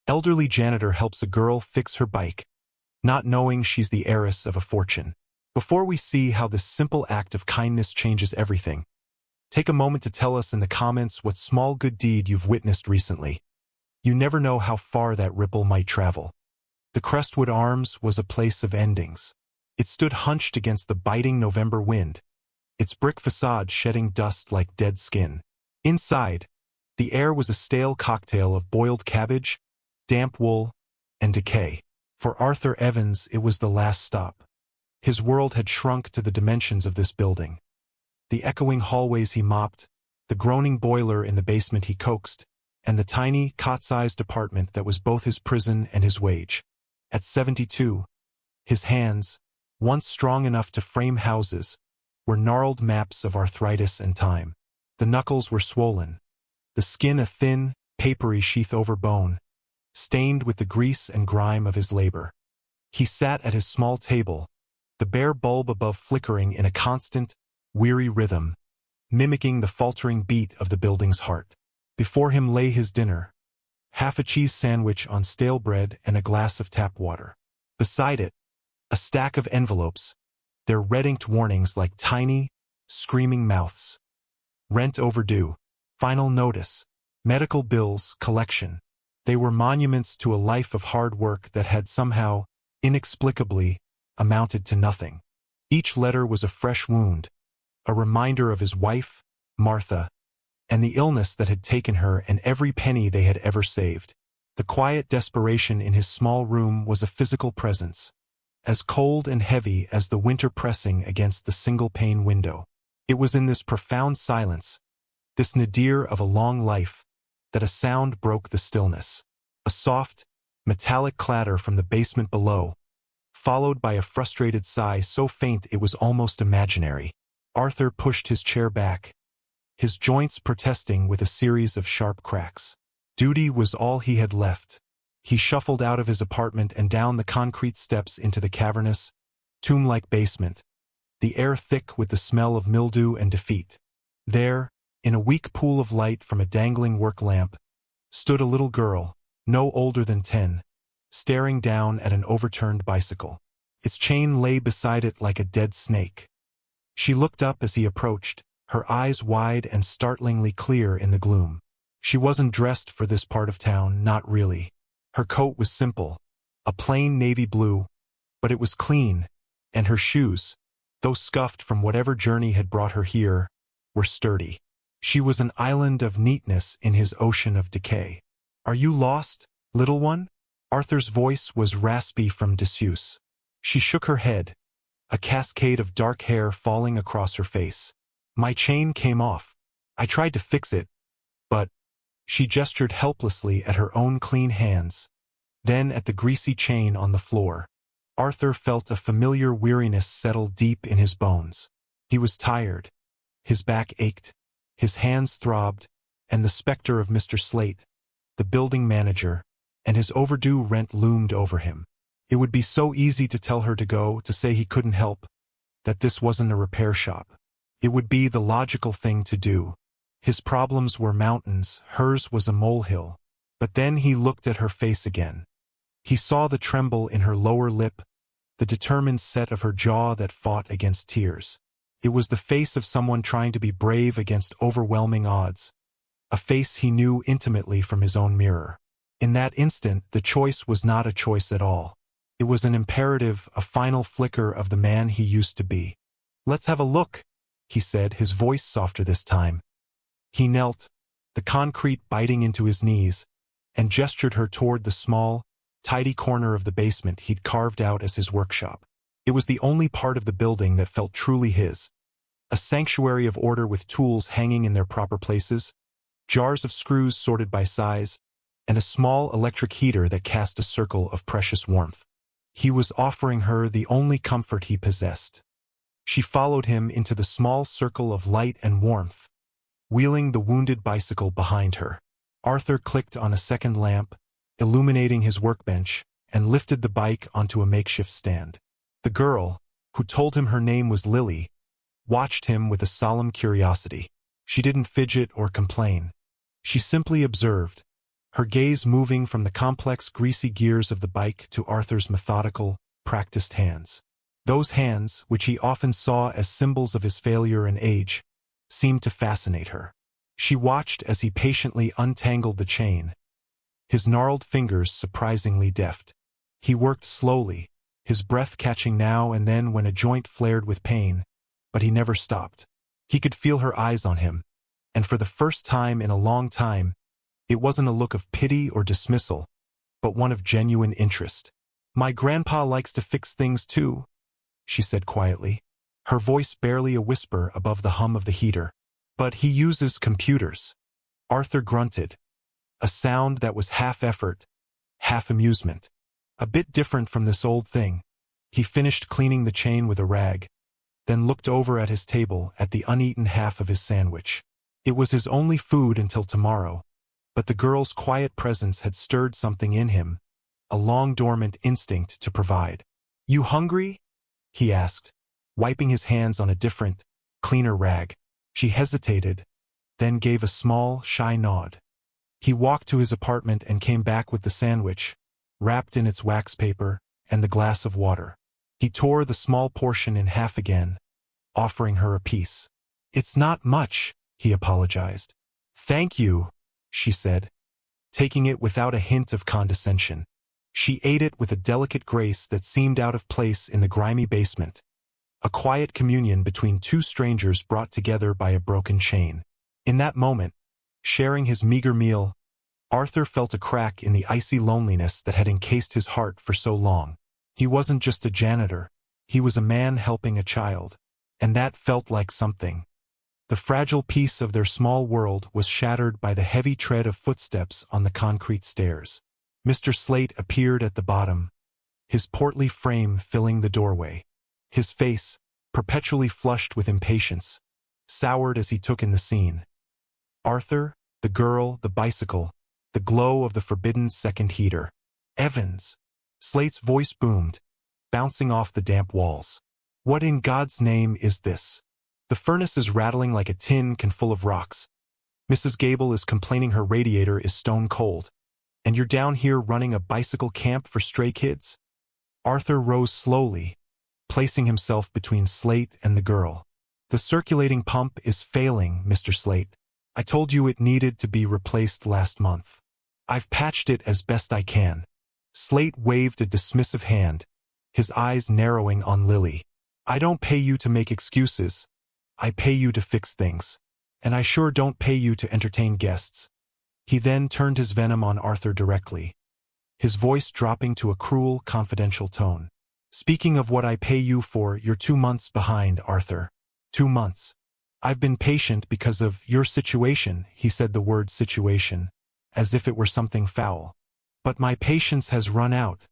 Elderly janitor helps a girl fix her bike, not knowing she's the heiress of a fortune. Before we see how this simple act of kindness changes everything, take a moment to tell us in the comments what small good deed you've witnessed recently. You never know how far that ripple might travel. The Crestwood Arms was a place of endings. It stood hunched against the biting November wind, its brick facade shedding dust like dead skin. Inside, the air was a stale cocktail of boiled cabbage, damp wool, and decay. For Arthur Evans, it was the last stop. His world had shrunk to the dimensions of this building. The echoing hallways he mopped, the groaning boiler in the basement he coaxed, and the tiny, cot-sized apartment that was both his prison and his wage. At 72, his hands, once strong enough to frame houses, were gnarled maps of arthritis and time. The knuckles were swollen, the skin a thin, papery sheath over bone, stained with the grease and grime of his labor. He sat at his small table, the bare bulb above flickering in a constant, weary rhythm, mimicking the faltering beat of the building's heart. Before him lay his dinner, half a cheese sandwich on stale bread and a glass of tap water. Beside it, a stack of envelopes, their red-inked warnings like tiny, screaming mouths. Rent overdue, final notice, medical bills, collection. They were monuments to a life of hard work that had somehow, inexplicably, amounted to nothing. Each letter was a fresh wound, a reminder of his wife, Martha, and the illness that had taken her and every penny they had ever saved. The quiet desperation in his small room was a physical presence, as cold and heavy as the winter pressing against the single-pane window. It was in this profound silence, this nadir of a long life, that a sound broke the stillness. A soft, metallic clatter from the basement below, followed by a frustrated sigh so faint it was almost imaginary. Arthur pushed his chair back, his joints protesting with a series of sharp cracks. Duty was all he had left. He shuffled out of his apartment and down the concrete steps into the cavernous, tomb-like basement, the air thick with the smell of mildew and defeat. There, in a weak pool of light from a dangling work lamp, stood a little girl, no older than 10, staring down at an overturned bicycle. Its chain lay beside it like a dead snake. She looked up as he approached, her eyes wide and startlingly clear in the gloom. She wasn't dressed for this part of town, not really. Her coat was simple, a plain navy blue, but it was clean, and her shoes, though scuffed from whatever journey had brought her here, were sturdy. She was an island of neatness in his ocean of decay. "Are you lost, little one?" Arthur's voice was raspy from disuse. She shook her head, a cascade of dark hair falling across her face. "My chain came off. I tried to fix it, but—" She gestured helplessly at her own clean hands, then at the greasy chain on the floor. Arthur felt a familiar weariness settle deep in his bones. He was tired. His back ached, his hands throbbed, and the specter of Mr. Slate, the building manager, and his overdue rent loomed over him. It would be so easy to tell her to go, to say he couldn't help, that this wasn't a repair shop. It would be the logical thing to do. His problems were mountains, hers was a molehill. But then he looked at her face again. He saw the tremble in her lower lip, the determined set of her jaw that fought against tears. It was the face of someone trying to be brave against overwhelming odds, a face he knew intimately from his own mirror. In that instant, the choice was not a choice at all. It was an imperative, a final flicker of the man he used to be. "Let's have a look," he said, his voice softer this time. He knelt, the concrete biting into his knees, and gestured her toward the small, tidy corner of the basement he'd carved out as his workshop. It was the only part of the building that felt truly his, a sanctuary of order with tools hanging in their proper places, jars of screws sorted by size, and a small electric heater that cast a circle of precious warmth. He was offering her the only comfort he possessed. She followed him into the small circle of light and warmth, wheeling the wounded bicycle behind her. Arthur clicked on a second lamp, illuminating his workbench, and lifted the bike onto a makeshift stand. The girl, who told him her name was Lily, watched him with a solemn curiosity. She didn't fidget or complain. She simply observed, her gaze moving from the complex, greasy gears of the bike to Arthur's methodical, practiced hands. Those hands, which he often saw as symbols of his failure and age, seemed to fascinate her. She watched as he patiently untangled the chain, his gnarled fingers surprisingly deft. He worked slowly, his breath catching now and then when a joint flared with pain, but he never stopped. He could feel her eyes on him, and for the first time in a long time, it wasn't a look of pity or dismissal, but one of genuine interest. "My grandpa likes to fix things too," she said quietly, her voice barely a whisper above the hum of the heater. "But he uses computers." Arthur grunted, a sound that was half effort, half amusement. A bit different from this old thing. He finished cleaning the chain with a rag, then looked over at his table at the uneaten half of his sandwich. It was his only food until tomorrow, but the girl's quiet presence had stirred something in him, a long-dormant instinct to provide. "You hungry?" he asked, wiping his hands on a different, cleaner rag. She hesitated, then gave a small, shy nod. He walked to his apartment and came back with the sandwich, wrapped in its wax paper, and the glass of water. He tore the small portion in half again, offering her a piece. "It's not much," he apologized. "Thank you," she said, taking it without a hint of condescension. She ate it with a delicate grace that seemed out of place in the grimy basement, a quiet communion between two strangers brought together by a broken chain. In that moment, sharing his meager meal, Arthur felt a crack in the icy loneliness that had encased his heart for so long. He wasn't just a janitor, he was a man helping a child, and that felt like something. The fragile peace of their small world was shattered by the heavy tread of footsteps on the concrete stairs. Mr. Slate appeared at the bottom, his portly frame filling the doorway. His face, perpetually flushed with impatience, soured as he took in the scene. Arthur, the girl, the bicycle, the glow of the forbidden second heater. "Evans!" Slate's voice boomed, bouncing off the damp walls. "What in God's name is this? The furnace is rattling like a tin can full of rocks. Mrs. Gable is complaining her radiator is stone cold. And you're down here running a bicycle camp for stray kids?" Arthur rose slowly, placing himself between Slate and the girl. "The circulating pump is failing, Mr. Slate. I told you it needed to be replaced last month. I've patched it as best I can." Slate waved a dismissive hand, his eyes narrowing on Lily. "I don't pay you to make excuses. I pay you to fix things. And I sure don't pay you to entertain guests." He then turned his venom on Arthur directly, his voice dropping to a cruel, confidential tone. "Speaking of what I pay you for, you're 2 months behind, Arthur. 2 months. I've been patient because of your situation," he said the word situation, as if it were something foul. "But my patience has run out."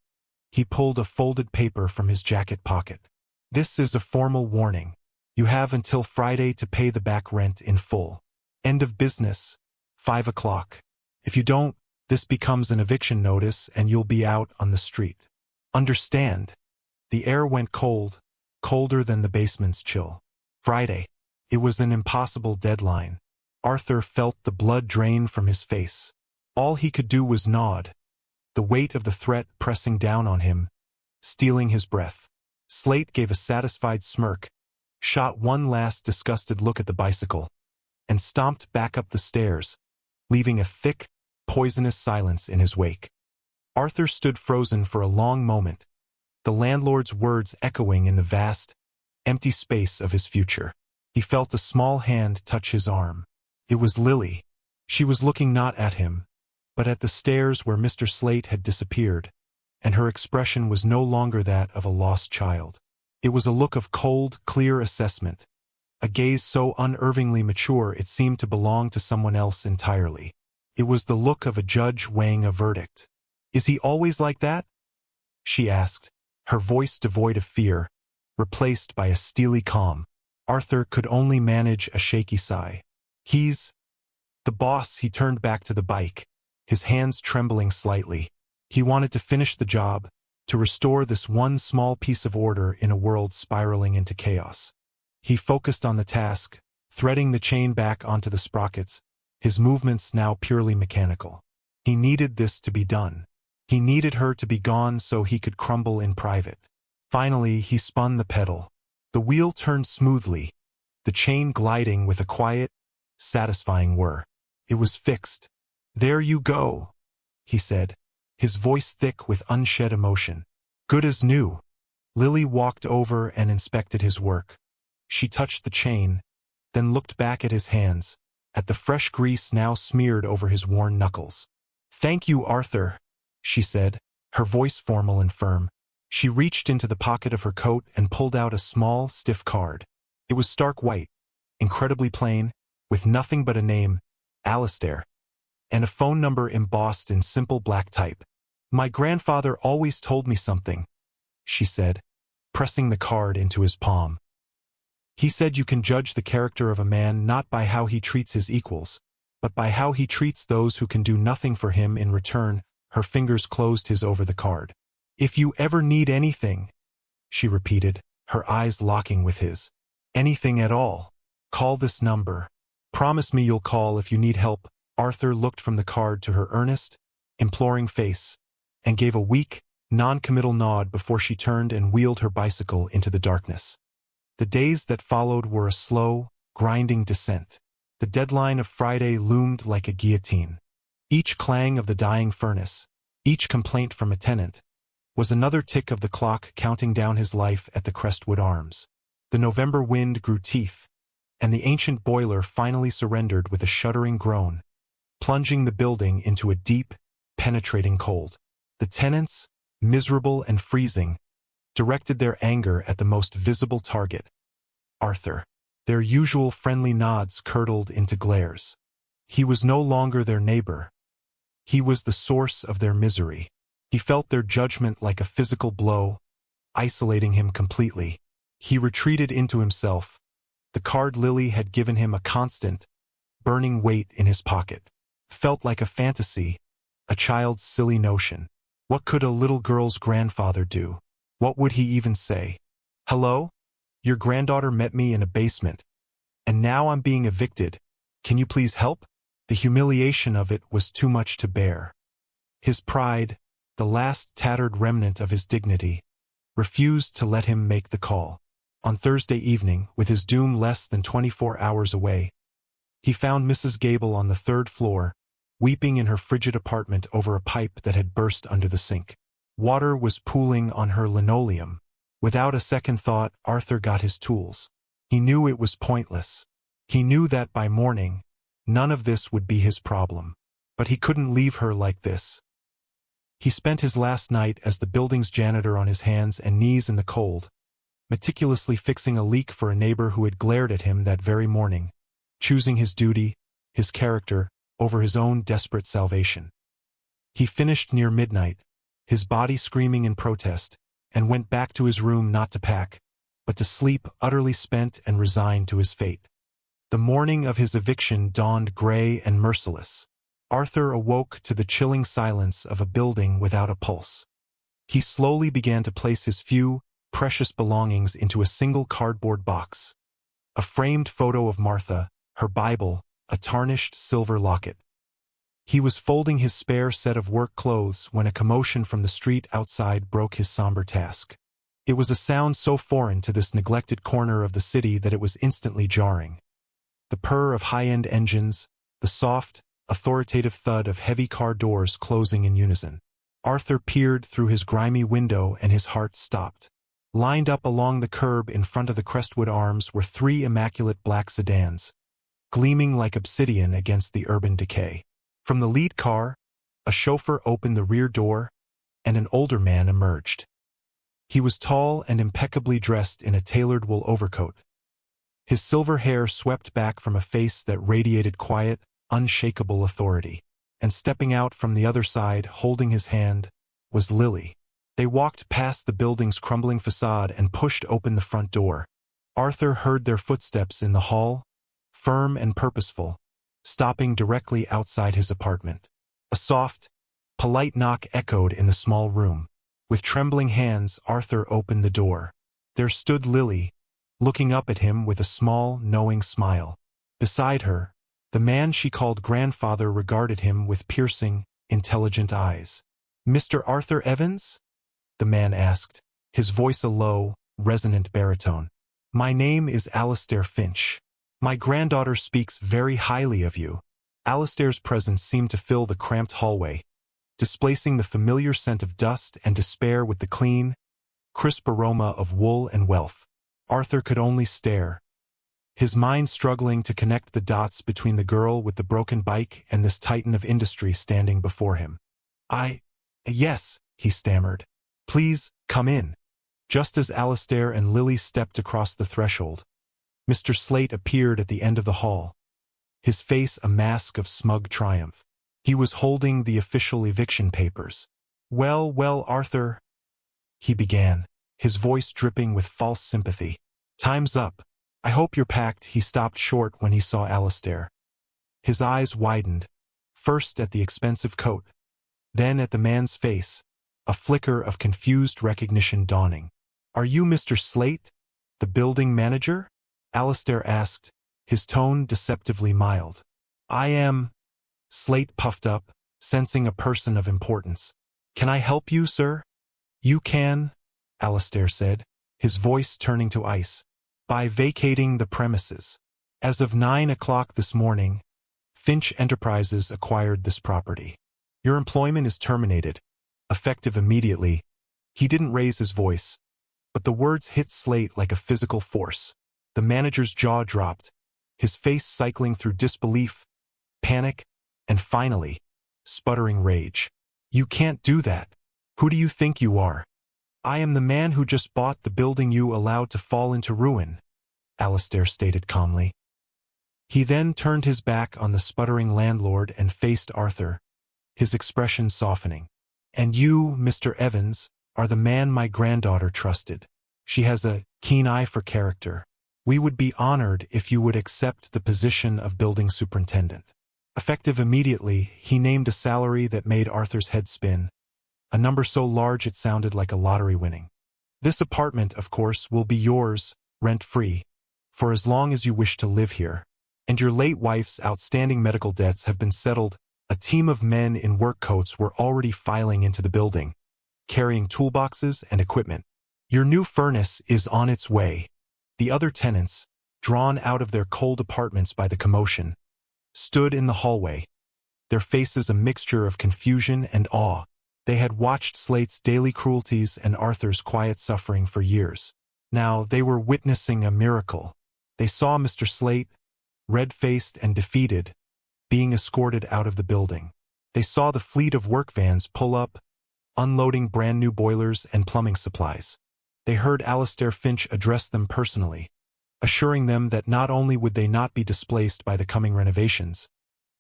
He pulled a folded paper from his jacket pocket. "This is a formal warning. You have until Friday to pay the back rent in full. End of business, 5 o'clock. If you don't, this becomes an eviction notice and you'll be out on the street. Understand?" The air went cold, colder than the basement's chill. Friday. It was an impossible deadline. Arthur felt the blood drain from his face. All he could do was nod, the weight of the threat pressing down on him, stealing his breath. Slate gave a satisfied smirk, shot one last disgusted look at the bicycle, and stomped back up the stairs, leaving a thick, poisonous silence in his wake. Arthur stood frozen for a long moment, the landlord's words echoing in the vast, empty space of his future. He felt a small hand touch his arm. It was Lily. She was looking not at him, but at the stairs where Mr. Slate had disappeared, and her expression was no longer that of a lost child. It was a look of cold, clear assessment, a gaze so unervingly mature it seemed to belong to someone else entirely. It was the look of a judge weighing a verdict. "Is he always like that?" she asked, her voice devoid of fear, replaced by a steely calm. Arthur could only manage a shaky sigh. "He's the boss." He turned back to the bike, his hands trembling slightly. He wanted to finish the job, to restore this one small piece of order in a world spiraling into chaos. He focused on the task, threading the chain back onto the sprockets, his movements now purely mechanical. He needed this to be done. He needed her to be gone so he could crumble in private. Finally, he spun the pedal. The wheel turned smoothly, the chain gliding with a quiet, satisfying whir. It was fixed. "There you go," he said, his voice thick with unshed emotion. "Good as new." Lily walked over and inspected his work. She touched the chain, then looked back at his hands, at the fresh grease now smeared over his worn knuckles. "Thank you, Arthur," she said, her voice formal and firm. She reached into the pocket of her coat and pulled out a small, stiff card. It was stark white, incredibly plain, with nothing but a name, Alistair, and a phone number embossed in simple black type. "My grandfather always told me something," she said, pressing the card into his palm. "He said you can judge the character of a man not by how he treats his equals, but by how he treats those who can do nothing for him in return." Her fingers closed his over the card. "If you ever need anything," she repeated, her eyes locking with his. "Anything at all, call this number. Promise me you'll call if you need help." Arthur looked from the card to her earnest, imploring face, and gave a weak, non-committal nod before she turned and wheeled her bicycle into the darkness. The days that followed were a slow, grinding descent. The deadline of Friday loomed like a guillotine. Each clang of the dying furnace, each complaint from a tenant, was another tick of the clock counting down his life at the Crestwood Arms. The November wind grew teeth, and the ancient boiler finally surrendered with a shuddering groan, plunging the building into a deep, penetrating cold. The tenants, miserable and freezing, directed their anger at the most visible target, Arthur. Their usual friendly nods curdled into glares. He was no longer their neighbor. He was the source of their misery. He felt their judgment like a physical blow, isolating him completely. He retreated into himself. The card Lily had given him a constant, burning weight in his pocket. Felt like a fantasy, a child's silly notion. What could a little girl's grandfather do? What would he even say? "Hello? Your granddaughter met me in a basement, and now I'm being evicted. Can you please help?" The humiliation of it was too much to bear. His pride, the last tattered remnant of his dignity, refused to let him make the call. On Thursday evening, with his doom less than 24 hours away, he found Mrs. Gable on the 3rd floor, weeping in her frigid apartment over a pipe that had burst under the sink. Water was pooling on her linoleum. Without a second thought, Arthur got his tools. He knew it was pointless. He knew that by morning, none of this would be his problem. But he couldn't leave her like this. He spent his last night as the building's janitor on his hands and knees in the cold, meticulously fixing a leak for a neighbor who had glared at him that very morning, choosing his duty, his character, over his own desperate salvation. He finished near midnight, his body screaming in protest, and went back to his room not to pack, but to sleep utterly spent and resigned to his fate. The morning of his eviction dawned gray and merciless. Arthur awoke to the chilling silence of a building without a pulse. He slowly began to place his few, precious belongings into a single cardboard box. A framed photo of Martha, her Bible, a tarnished silver locket. He was folding his spare set of work clothes when a commotion from the street outside broke his somber task. It was a sound so foreign to this neglected corner of the city that it was instantly jarring. The purr of high-end engines, the soft, authoritative thud of heavy car doors closing in unison. Arthur peered through his grimy window and his heart stopped. Lined up along the curb in front of the Crestwood Arms were 3 immaculate black sedans, gleaming like obsidian against the urban decay. From the lead car, a chauffeur opened the rear door, and an older man emerged. He was tall and impeccably dressed in a tailored wool overcoat. His silver hair swept back from a face that radiated quiet, unshakable authority. And stepping out from the other side, holding his hand, was Lily. They walked past the building's crumbling facade and pushed open the front door. Arthur heard their footsteps in the hall, firm and purposeful, stopping directly outside his apartment. A soft, polite knock echoed in the small room. With trembling hands, Arthur opened the door. There stood Lily, looking up at him with a small, knowing smile. Beside her, the man she called grandfather regarded him with piercing, intelligent eyes. "Mr. Arthur Evans?" the man asked, his voice a low, resonant baritone. "My name is Alistair Finch. My granddaughter speaks very highly of you." Alistair's presence seemed to fill the cramped hallway, displacing the familiar scent of dust and despair with the clean, crisp aroma of wool and wealth. Arthur could only stare, his mind struggling to connect the dots between the girl with the broken bike and this titan of industry standing before him. Yes, he stammered. "Please, come in." Just as Alistair and Lily stepped across the threshold, Mr. Slate appeared at the end of the hall, his face a mask of smug triumph. He was holding the official eviction papers. Well, Arthur," he began, his voice dripping with false sympathy. "Time's up. I hope you're packed." He stopped short when he saw Alistair. His eyes widened, first at the expensive coat, then at the man's face, a flicker of confused recognition dawning. "Are you Mr. Slate, the building manager?" Alistair asked, his tone deceptively mild. "I am." Slate puffed up, sensing a person of importance. "Can I help you, sir?" "You can," Alistair said, his voice turning to ice, "by vacating the premises. As of 9 o'clock this morning, Finch Enterprises acquired this property. Your employment is terminated, effective immediately." He didn't raise his voice, but the words hit Slate like a physical force. The manager's jaw dropped, his face cycling through disbelief, panic, and finally, sputtering rage. "You can't do that. Who do you think you are?" "I am the man who just bought the building you allowed to fall into ruin," Alistair stated calmly. He then turned his back on the sputtering landlord and faced Arthur, his expression softening. "And you, Mr. Evans, are the man my granddaughter trusted. She has a keen eye for character. We would be honored if you would accept the position of building superintendent." Effective immediately, he named a salary that made Arthur's head spin, a number so large it sounded like a lottery winning. "This apartment, of course, will be yours, rent-free, for as long as you wish to live here. And your late wife's outstanding medical debts have been settled." A team of men in work coats were already filing into the building, carrying toolboxes and equipment. "Your new furnace is on its way." The other tenants, drawn out of their cold apartments by the commotion, stood in the hallway, their faces a mixture of confusion and awe. They had watched Slate's daily cruelties and Arthur's quiet suffering for years. Now they were witnessing a miracle. They saw Mr. Slate, red-faced and defeated, being escorted out of the building. They saw the fleet of work vans pull up, unloading brand-new boilers and plumbing supplies. They heard Alistair Finch address them personally, assuring them that not only would they not be displaced by the coming renovations,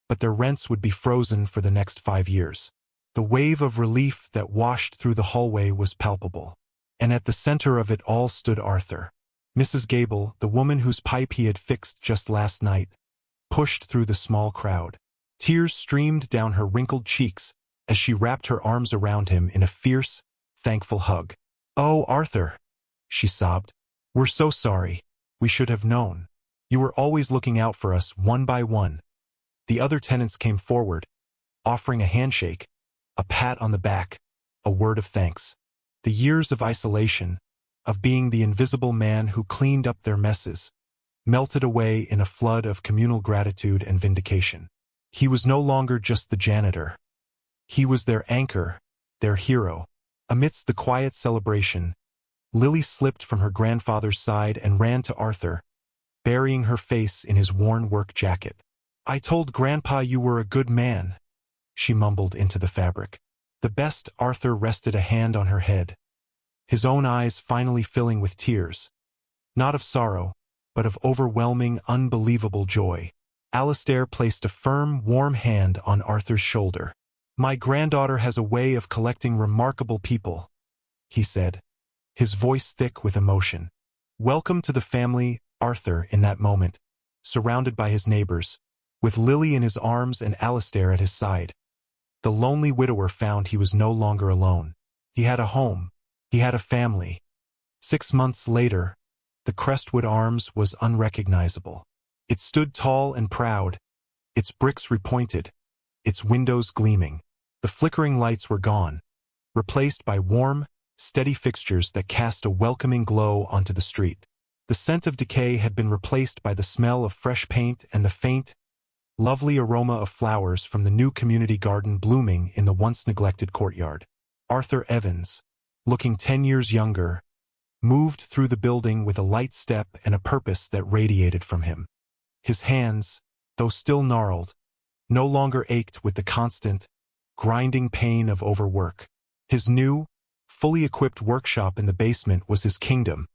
but their rents would be frozen for the next 5 years. The wave of relief that washed through the hallway was palpable, and at the center of it all stood Arthur. Mrs. Gable, the woman whose pipe he had fixed just last night, pushed through the small crowd. Tears streamed down her wrinkled cheeks as she wrapped her arms around him in a fierce, thankful hug. "Oh, Arthur," she sobbed. "We're so sorry. We should have known. You were always looking out for us one by one." The other tenants came forward, offering a handshake, a pat on the back, a word of thanks. The years of isolation, of being the invisible man who cleaned up their messes, melted away in a flood of communal gratitude and vindication. He was no longer just the janitor. He was their anchor, their hero. Amidst the quiet celebration, Lily slipped from her grandfather's side and ran to Arthur, burying her face in his worn work jacket. "I told Grandpa you were a good man," she mumbled into the fabric. "The best." Arthur rested a hand on her head, his own eyes finally filling with tears, not of sorrow, but of overwhelming, unbelievable joy. Alistair placed a firm, warm hand on Arthur's shoulder. "My granddaughter has a way of collecting remarkable people," he said, his voice thick with emotion. "Welcome to the family." Arthur, in that moment, surrounded by his neighbors, with Lily in his arms and Alistair at his side, the lonely widower found he was no longer alone. He had a home. He had a family. 6 months later, the Crestwood Arms was unrecognizable. It stood tall and proud, its bricks repointed, its windows gleaming. The flickering lights were gone, replaced by warm, steady fixtures that cast a welcoming glow onto the street. The scent of decay had been replaced by the smell of fresh paint and the faint, lovely aroma of flowers from the new community garden blooming in the once-neglected courtyard. Arthur Evans, looking 10 years younger, moved through the building with a light step and a purpose that radiated from him. His hands, though still gnarled, no longer ached with the constant, grinding pain of overwork. His new, fully equipped workshop in the basement was his kingdom,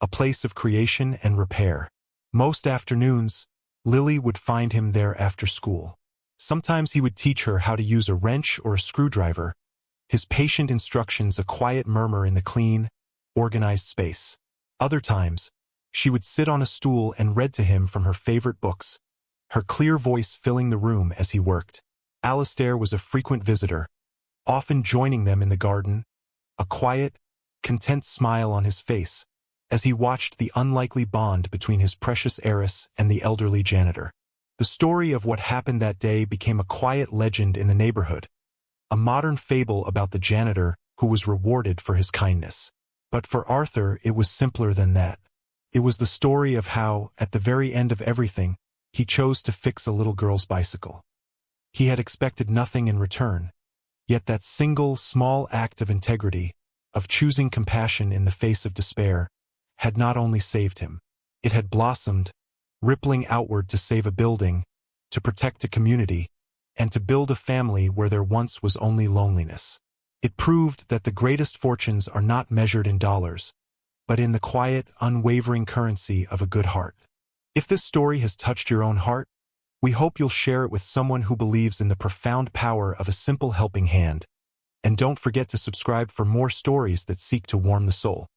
a place of creation and repair. Most afternoons, Lily would find him there after school. Sometimes he would teach her how to use a wrench or a screwdriver, his patient instructions a quiet murmur in the clean, organized space. Other times, she would sit on a stool and read to him from her favorite books, her clear voice filling the room as he worked. Alistair was a frequent visitor, often joining them in the garden, a quiet, content smile on his face as he watched the unlikely bond between his precious heiress and the elderly janitor. The story of what happened that day became a quiet legend in the neighborhood, a modern fable about the janitor who was rewarded for his kindness. But for Arthur, it was simpler than that. It was the story of how, at the very end of everything, he chose to fix a little girl's bicycle. He had expected nothing in return, yet that single, small act of integrity, of choosing compassion in the face of despair, had not only saved him. It had blossomed, rippling outward to save a building, to protect a community, and to build a family where there once was only loneliness. It proved that the greatest fortunes are not measured in dollars, but in the quiet, unwavering currency of a good heart. If this story has touched your own heart, we hope you'll share it with someone who believes in the profound power of a simple helping hand. And don't forget to subscribe for more stories that seek to warm the soul.